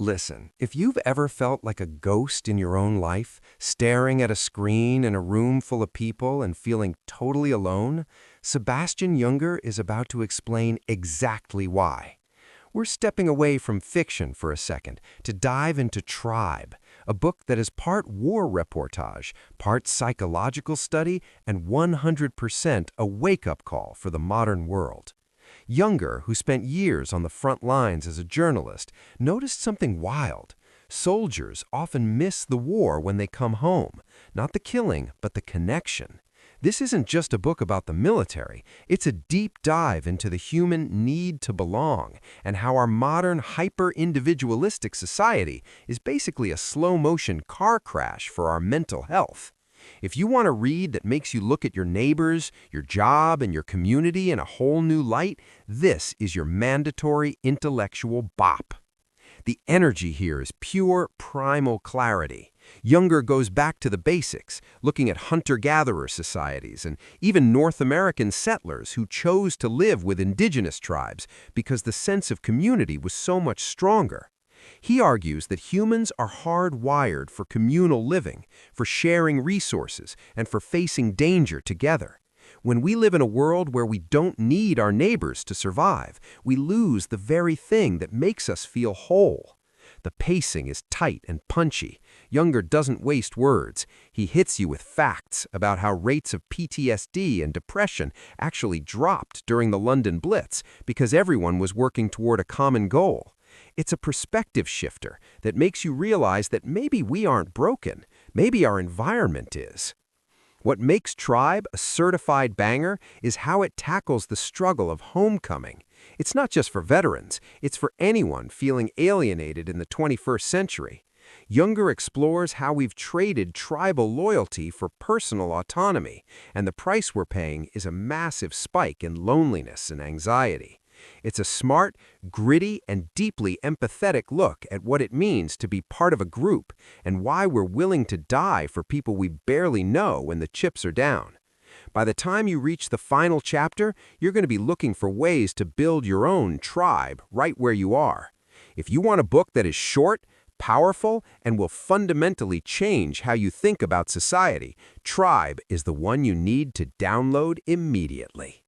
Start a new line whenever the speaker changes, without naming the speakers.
Listen, if you've ever felt like a ghost in your own life, staring at a screen in a room full of people and feeling totally alone, Sebastian Junger is about to explain exactly why. We're stepping away from fiction for a second to dive into Tribe, a book that is part war reportage, part psychological study, and 100% a wake-up call for the modern world. Younger, who spent years on the front lines as a journalist, noticed something wild. Soldiers often miss the war when they come home, not the killing, but the connection. This isn't just a book about the military, it's a deep dive into the human need to belong and how our modern hyper-individualistic society is basically a slow-motion car crash for our mental health. If you want a read that makes you look at your neighbors, your job, and your community in a whole new light, this is your mandatory intellectual bop. The energy here is pure primal clarity. Younger goes back to the basics, looking at hunter-gatherer societies and even North American settlers who chose to live with indigenous tribes because the sense of community was so much stronger. He argues that humans are hardwired for communal living, for sharing resources, and for facing danger together. When we live in a world where we don't need our neighbors to survive, we lose the very thing that makes us feel whole. The pacing is tight and punchy. Younger doesn't waste words. He hits you with facts about how rates of PTSD and depression actually dropped during the London Blitz because everyone was working toward a common goal. It's a perspective shifter that makes you realize that maybe we aren't broken, maybe our environment is. What makes Tribe a certified banger is how it tackles the struggle of homecoming. It's not just for veterans, it's for anyone feeling alienated in the 21st century. Younger explores how we've traded tribal loyalty for personal autonomy, and the price we're paying is a massive spike in loneliness and anxiety. It's a smart, gritty, and deeply empathetic look at what it means to be part of a group and why we're willing to die for people we barely know when the chips are down. By the time you reach the final chapter, you're going to be looking for ways to build your own tribe right where you are. If you want a book that is short, powerful, and will fundamentally change how you think about society, Tribe is the one you need to download immediately.